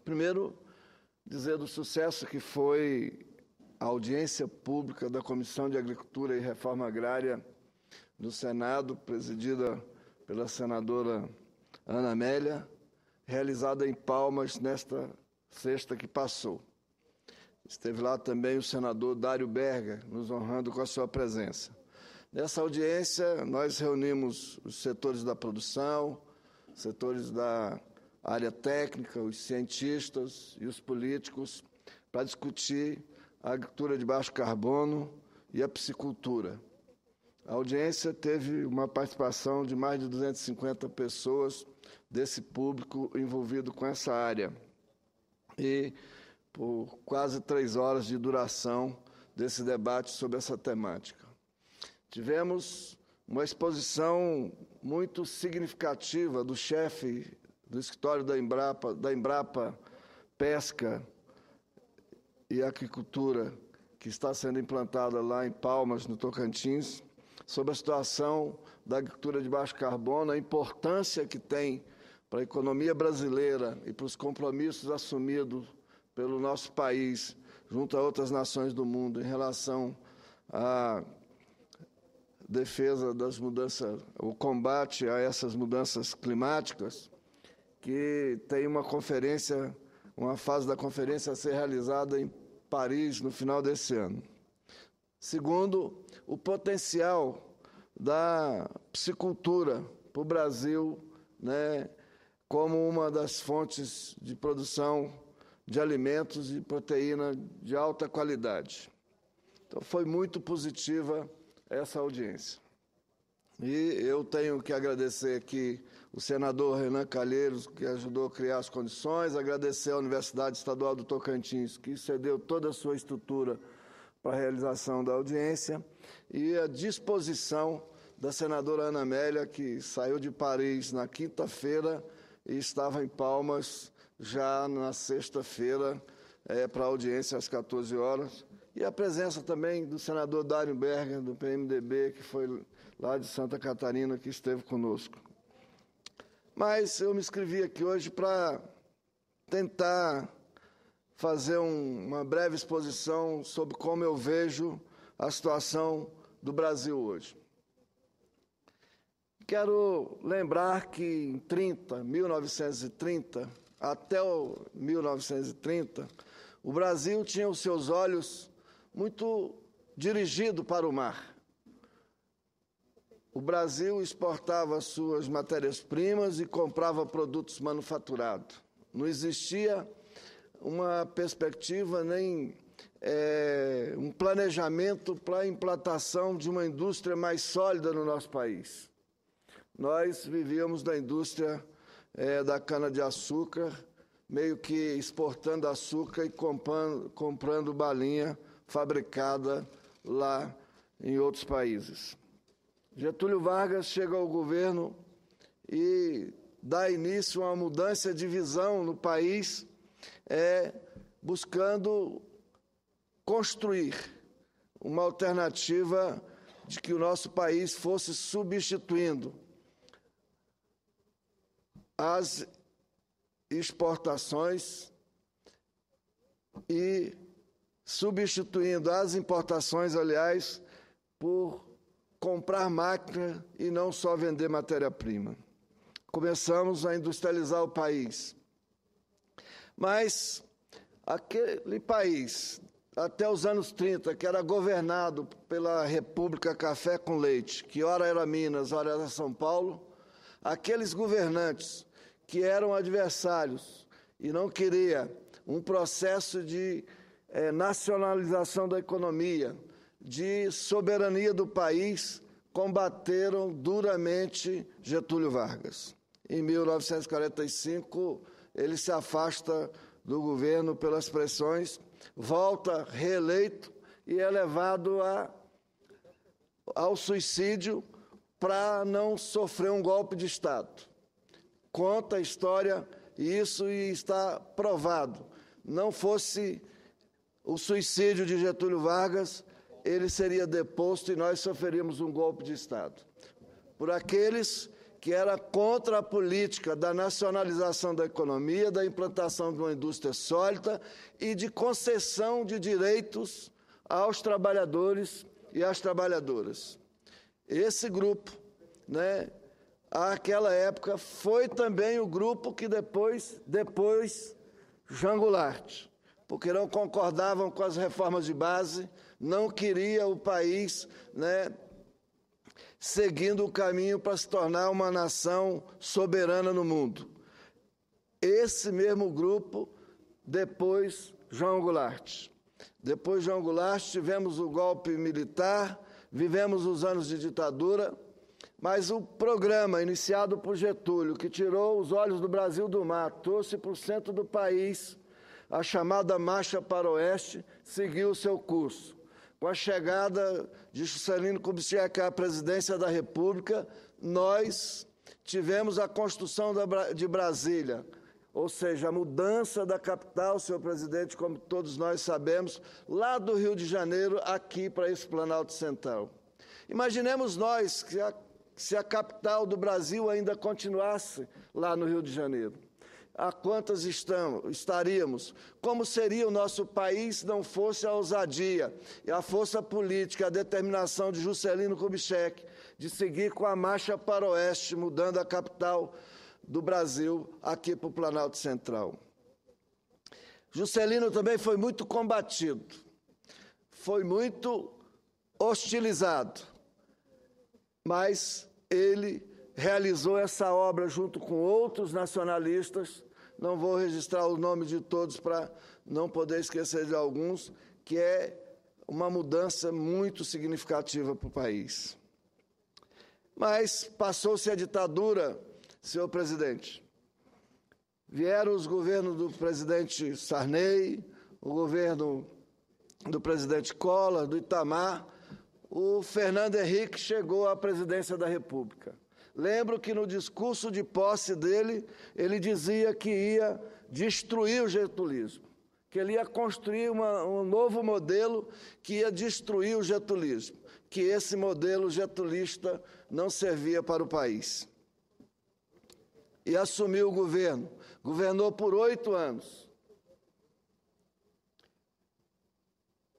Primeiro, dizer do sucesso que foi a audiência pública da Comissão de Agricultura e Reforma Agrária do Senado, presidida pela senadora Ana Amélia, realizada em Palmas nesta sexta que passou. Esteve lá também o senador Dário Berger, nos honrando com a sua presença. Nessa audiência, nós reunimos os setores da produção, setores da área técnica, os cientistas e os políticos, para discutir a agricultura de baixo carbono e a piscicultura. A audiência teve uma participação de mais de 250 pessoas desse público envolvido com essa área. E por quase 3 horas de duração desse debate sobre essa temática. Tivemos uma exposição muito significativa do chefe do escritório da Embrapa Pesca e Aquicultura, que está sendo implantada lá em Palmas, no Tocantins, sobre a situação da agricultura de baixo carbono, a importância que tem para a economia brasileira e para os compromissos assumidos pelo nosso país, junto a outras nações do mundo, em relação à defesa das mudanças, o combate a essas mudanças climáticas, que tem uma conferência, uma fase da conferência a ser realizada em Paris no final desse ano. Segundo, o potencial da piscicultura para o Brasil, como uma das fontes de produção de alimentos e proteína de alta qualidade. Então, foi muito positiva essa audiência. E eu tenho que agradecer aqui o senador Renan Calheiros, que ajudou a criar as condições, agradecer à Universidade Estadual do Tocantins, que cedeu toda a sua estrutura para a realização da audiência, e a disposição da senadora Ana Amélia, que saiu de Paris na quinta-feira e estava em Palmas já na sexta-feira para a audiência às 14 horas, e a presença também do senador Dário Berger, do PMDB, que foi lá de Santa Catarina, que esteve conosco. Mas eu me inscrevi aqui hoje para tentar fazer uma breve exposição sobre como eu vejo a situação do Brasil hoje. Quero lembrar que em 1930, até 1930, o Brasil tinha os seus olhos muito dirigidos para o mar. O Brasil exportava suas matérias-primas e comprava produtos manufaturados. Não existia uma perspectiva nem um planejamento para a implantação de uma indústria mais sólida no nosso país. Nós vivíamos da indústria da cana-de-açúcar, meio que exportando açúcar e comprando balinha fabricada lá em outros países. Getúlio Vargas chega ao governo e dá início a uma mudança de visão no país, buscando construir uma alternativa de que o nosso país fosse substituindo as exportações e substituindo as importações, aliás, por comprar máquina e não só vender matéria-prima. Começamos a industrializar o país. Mas aquele país, até os anos 30, que era governado pela República Café com Leite, que ora era Minas, ora era São Paulo, aqueles governantes que eram adversários e não queriam um processo de nacionalização da economia, de soberania do país, combateram duramente Getúlio Vargas. Em 1945, ele se afasta do governo pelas pressões, volta reeleito e é levado ao suicídio para não sofrer um golpe de Estado. Conta a história isso e está provado. Não fosse o suicídio de Getúlio Vargas, ele seria deposto e nós sofreríamos um golpe de Estado. Por aqueles que era contra a política da nacionalização da economia, da implantação de uma indústria sólida e de concessão de direitos aos trabalhadores e às trabalhadoras. Esse grupo, àquela época, foi também o grupo que depois João Goulart, porque não concordavam com as reformas de base, não queria o país, seguindo o caminho para se tornar uma nação soberana no mundo. Esse mesmo grupo, depois João Goulart. Depois de João Goulart, tivemos o golpe militar, vivemos os anos de ditadura, mas o programa iniciado por Getúlio, que tirou os olhos do Brasil do mar, trouxe para o centro do país a chamada Marcha para o Oeste, seguiu o seu curso. Com a chegada de Juscelino Kubitschek à presidência da República, nós tivemos a construção de Brasília, ou seja, a mudança da capital, senhor presidente, como todos nós sabemos, lá do Rio de Janeiro, aqui para esse Planalto Central. Imaginemos nós que se a capital do Brasil ainda continuasse lá no Rio de Janeiro. A quantas estaríamos? Como seria o nosso país se não fosse a ousadia e a força política, a determinação de Juscelino Kubitschek de seguir com a marcha para o oeste, mudando a capital do Brasil aqui para o Planalto Central. Juscelino também foi muito combatido, foi muito hostilizado, mas ele realizou essa obra junto com outros nacionalistas, não vou registrar o nome de todos para não poder esquecer de alguns, que é uma mudança muito significativa para o país. Mas passou-se a ditadura, senhor presidente. Vieram os governos do presidente Sarney, o governo do presidente Collor, do Itamar. O Fernando Henrique chegou à presidência da República. Lembro que no discurso de posse dele, ele dizia que ia destruir o getulismo, que ele ia construir um novo modelo que ia destruir o getulismo, que esse modelo getulista não servia para o país. E assumiu o governo, governou por 8 anos.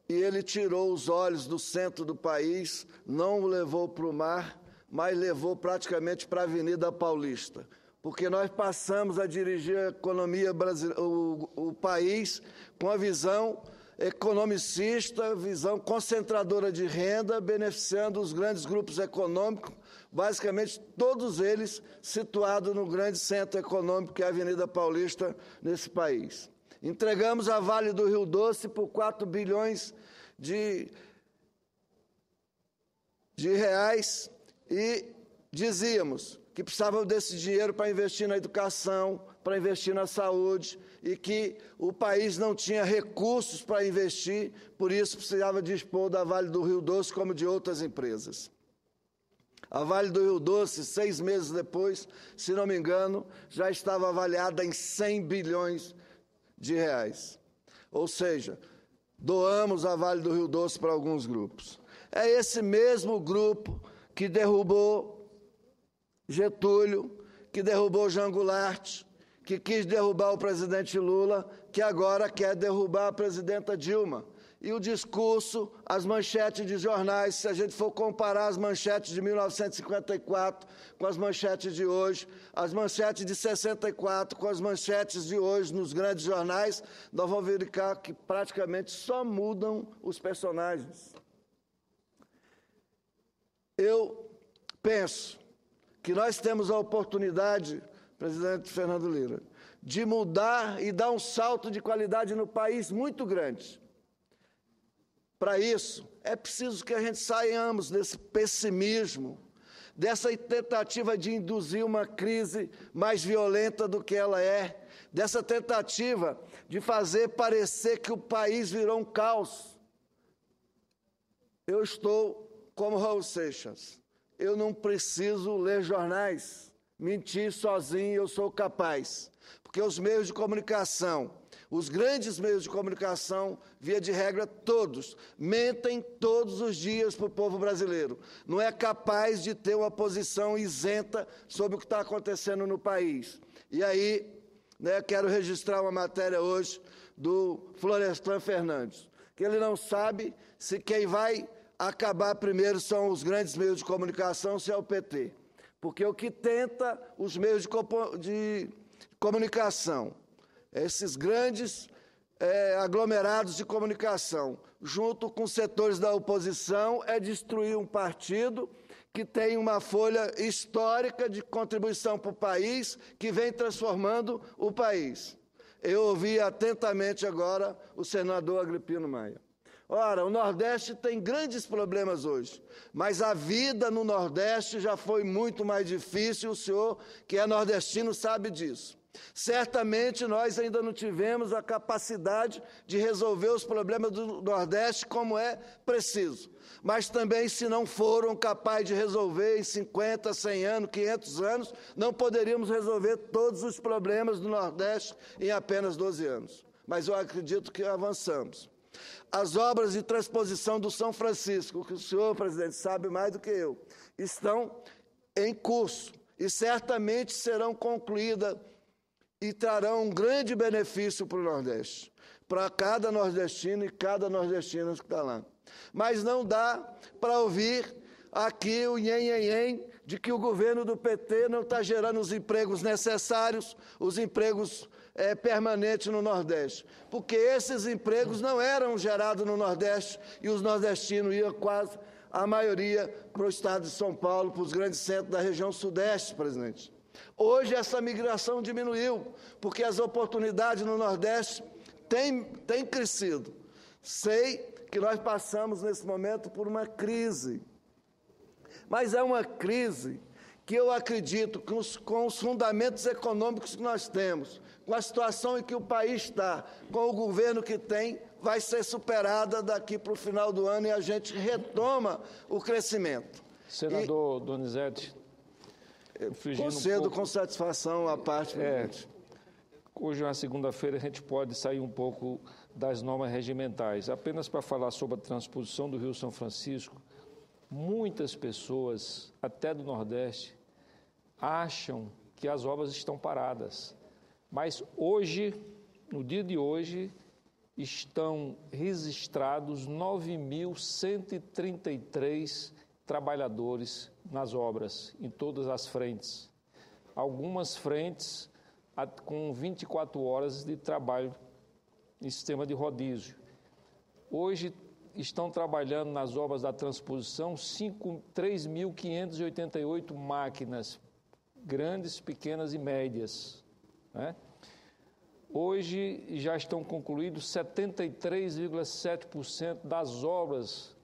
E ele tirou os olhos do centro do país, não o levou para o mar, mas levou praticamente para a Avenida Paulista, porque nós passamos a dirigir a economia brasileira, o país com a visão economicista, visão concentradora de renda, beneficiando os grandes grupos econômicos, basicamente todos eles situados no grande centro econômico que é a Avenida Paulista nesse país. Entregamos a Vale do Rio Doce por 4 bilhões de reais e dizíamos que precisavam desse dinheiro para investir na educação, para investir na saúde e que o país não tinha recursos para investir, por isso precisava dispor da Vale do Rio Doce como de outras empresas. A Vale do Rio Doce, 6 meses depois, se não me engano, já estava avaliada em 100 bilhões de reais. Ou seja, doamos a Vale do Rio Doce para alguns grupos. É esse mesmo grupo que derrubou Getúlio, que derrubou João Goulart, que quis derrubar o presidente Lula, que agora quer derrubar a presidenta Dilma. E o discurso, as manchetes de jornais, se a gente for comparar as manchetes de 1954 com as manchetes de hoje, as manchetes de 64 com as manchetes de hoje nos grandes jornais, nós vamos verificar que praticamente só mudam os personagens. Eu penso que nós temos a oportunidade, presidente Fernando Lira, de mudar e dar um salto de qualidade no país muito grande. Para isso, é preciso que a gente saiamos desse pessimismo, dessa tentativa de induzir uma crise mais violenta do que ela é, dessa tentativa de fazer parecer que o país virou um caos. Eu estou como Raul Seixas. Eu não preciso ler jornais, mentir sozinho eu sou capaz, porque os meios de comunicação, Os grandes meios de comunicação, via de regra, todos, mentem todos os dias para o povo brasileiro. Não é capaz de ter uma posição isenta sobre o que está acontecendo no país. E aí, quero registrar uma matéria hoje do Florestan Fernandes, que ele não sabe se quem vai acabar primeiro são os grandes meios de comunicação, se é o PT. Porque o que tenta os meios de comunicação, esses grandes aglomerados de comunicação, junto com setores da oposição, é destruir um partido que tem uma folha histórica de contribuição para o país, que vem transformando o país. Eu ouvi atentamente agora o senador Agripino Maia. Ora, o Nordeste tem grandes problemas hoje, mas a vida no Nordeste já foi muito mais difícil, o senhor, que é nordestino, sabe disso. Certamente nós ainda não tivemos a capacidade de resolver os problemas do Nordeste como é preciso. Mas também, se não foram capazes de resolver em 50, 100 anos, 500 anos, não poderíamos resolver todos os problemas do Nordeste em apenas 12 anos. Mas eu acredito que avançamos. As obras de transposição do São Francisco, que o senhor, presidente, sabe mais do que eu, estão em curso e certamente serão concluídas e trarão um grande benefício para o Nordeste, para cada nordestino e cada nordestina que está lá. Mas não dá para ouvir aqui o nhen de que o governo do PT não está gerando os empregos necessários, os empregos permanentes no Nordeste, porque esses empregos não eram gerados no Nordeste e os nordestinos iam quase, a maioria, para o estado de São Paulo, para os grandes centros da região Sudeste, presidente. Hoje essa migração diminuiu, porque as oportunidades no Nordeste têm crescido. Sei que nós passamos nesse momento por uma crise, mas é uma crise que eu acredito que com os fundamentos econômicos que nós temos, com a situação em que o país está, com o governo que tem, vai ser superada daqui para o final do ano e a gente retoma o crescimento. Senador Donizete, concedo com satisfação a parte. Hoje, na segunda-feira, a gente pode sair um pouco das normas regimentais. Apenas para falar sobre a transposição do Rio São Francisco, muitas pessoas, até do Nordeste, acham que as obras estão paradas. Mas hoje, no dia de hoje, estão registrados 9.133 trabalhadores nas obras, em todas as frentes. Algumas frentes com 24 horas de trabalho em sistema de rodízio. Hoje estão trabalhando nas obras da transposição 3.588 máquinas, grandes, pequenas e médias, né? Hoje já estão concluídos 73,7% das obras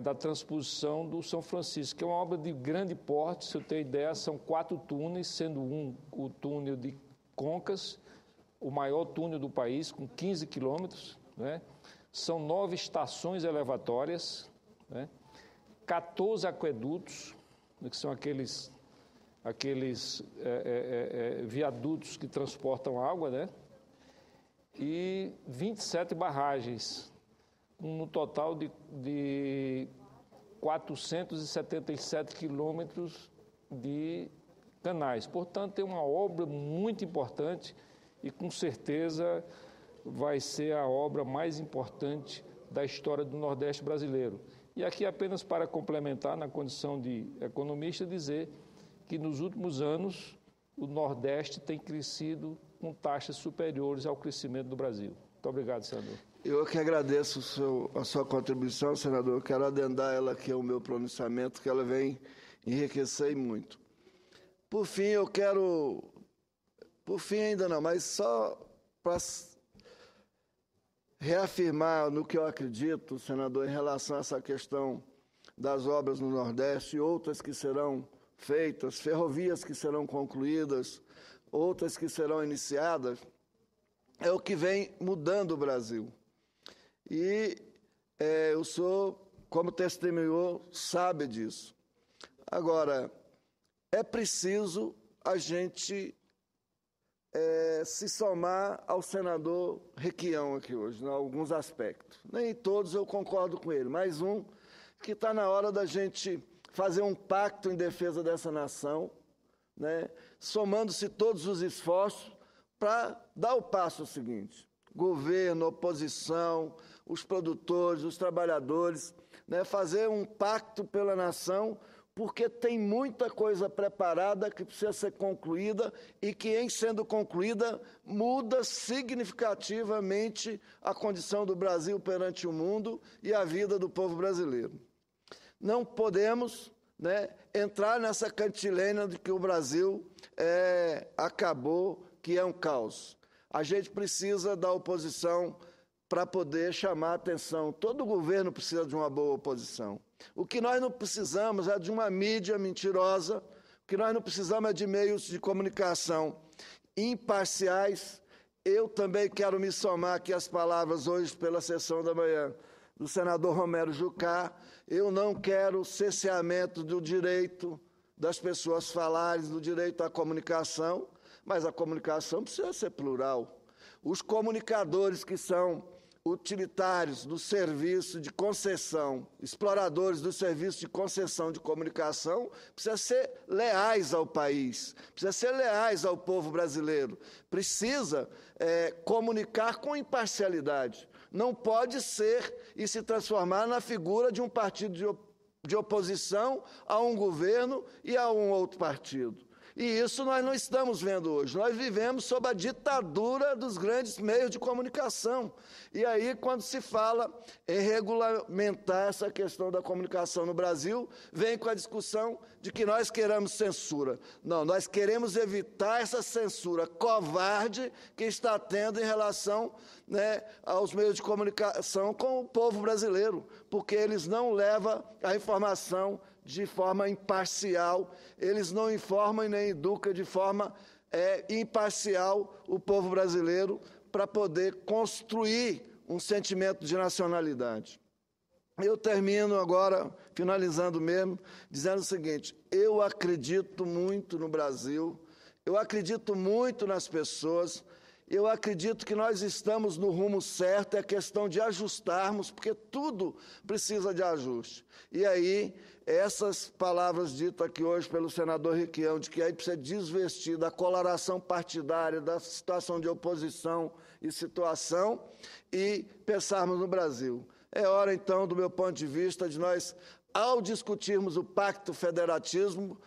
da transposição do São Francisco, que é uma obra de grande porte. Se eu tenho ideia, são 4 túneis, sendo o túnel de Concas, o maior túnel do país, com 15 quilômetros, né? São 9 estações elevatórias, né? 14 aquedutos, que são aqueles viadutos que transportam água, né? E 27 barragens, no total de 477 quilômetros de canais. Portanto, é uma obra muito importante e, com certeza, vai ser a obra mais importante da história do Nordeste brasileiro. E aqui, apenas para complementar, na condição de economista, dizer que, nos últimos anos, o Nordeste tem crescido com taxas superiores ao crescimento do Brasil. Muito obrigado, senador. Eu que agradeço a sua contribuição, senador. Quero adendar ela aqui ao meu pronunciamento, que ela vem enriquecer muito. Por fim, eu quero... Por fim ainda não, mas só para reafirmar no que eu acredito, senador, em relação a essa questão das obras no Nordeste, outras que serão feitas, ferrovias que serão concluídas, outras que serão iniciadas, é o que vem mudando o Brasil. E o senhor, como testemunhou, sabe disso. Agora, é preciso a gente se somar ao senador Requião aqui hoje, em alguns aspectos. Nem todos eu concordo com ele, mas um que está na hora da gente fazer um pacto em defesa dessa nação, né, somando-se todos os esforços para dar o passo seguinte. Governo, oposição, os produtores, os trabalhadores, né, fazer um pacto pela nação, porque tem muita coisa preparada que precisa ser concluída e que, em sendo concluída, muda significativamente a condição do Brasil perante o mundo e a vida do povo brasileiro. Não podemos, né, entrar nessa cantilena de que o Brasil acabou, que é um caos. A gente precisa da oposição para poder chamar a atenção. Todo governo precisa de uma boa oposição. O que nós não precisamos é de uma mídia mentirosa, o que nós não precisamos é de meios de comunicação imparciais. Eu também quero me somar aqui às palavras hoje pela sessão da manhã do senador Romero Jucá. Eu não quero cerceamento do direito das pessoas falarem, do direito à comunicação, mas a comunicação precisa ser plural. Os comunicadores que são utilitários do serviço de concessão, exploradores do serviço de concessão de comunicação, precisam ser leais ao país, precisam ser leais ao povo brasileiro, precisa comunicar com imparcialidade. Não pode ser e se transformar na figura de um partido de oposição a um governo e a um outro partido. E isso nós não estamos vendo hoje. Nós vivemos sob a ditadura dos grandes meios de comunicação. E aí, quando se fala em regulamentar essa questão da comunicação no Brasil, vem com a discussão de que nós queremos censura. Não, nós queremos evitar essa censura covarde que está tendo em relação, né, aos meios de comunicação com o povo brasileiro, porque eles não levam a informação de forma imparcial, eles não informam e nem educam de forma imparcial o povo brasileiro para poder construir um sentimento de nacionalidade. Eu termino agora, finalizando mesmo, dizendo o seguinte: eu acredito muito no Brasil, eu acredito muito nas pessoas, eu acredito que nós estamos no rumo certo, é questão de ajustarmos, porque tudo precisa de ajuste. E aí, essas palavras ditas aqui hoje pelo senador Requião, de que aí precisa desvestir da coloração partidária, da situação de oposição e situação, e pensarmos no Brasil. É hora, então, do meu ponto de vista, de nós, ao discutirmos o Pacto Federativo,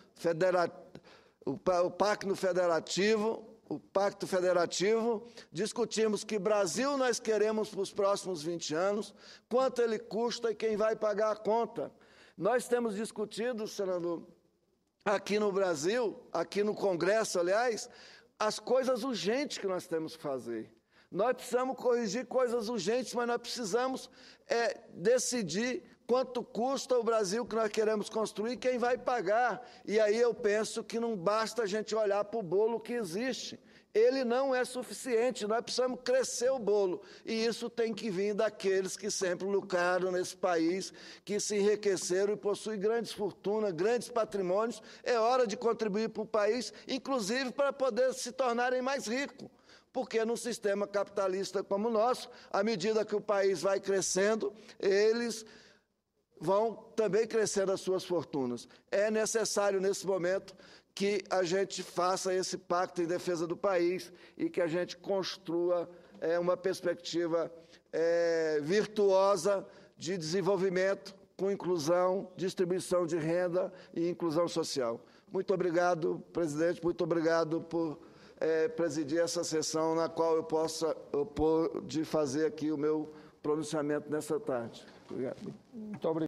discutimos que Brasil nós queremos para os próximos 20 anos, quanto ele custa e quem vai pagar a conta. Nós temos discutido, senador, aqui no Brasil, aqui no Congresso, aliás, as coisas urgentes que nós temos que fazer. Nós precisamos corrigir coisas urgentes, mas nós precisamos decidir quanto custa o Brasil que nós queremos construir e quem vai pagar. E aí eu penso que não basta a gente olhar para o bolo que existe. Ele não é suficiente, nós precisamos crescer o bolo. E isso tem que vir daqueles que sempre lucraram nesse país, que se enriqueceram e possuem grandes fortunas, grandes patrimônios. É hora de contribuir para o país, inclusive para poder se tornarem mais ricos. Porque num sistema capitalista como o nosso, à medida que o país vai crescendo, eles vão também crescendo as suas fortunas. É necessário, nesse momento, que a gente faça esse pacto em defesa do país e que a gente construa uma perspectiva virtuosa de desenvolvimento, com inclusão, distribuição de renda e inclusão social. Muito obrigado, presidente, muito obrigado por presidir essa sessão na qual eu pude fazer aqui o meu pronunciamento nessa tarde. Obrigado. Muito obrigado.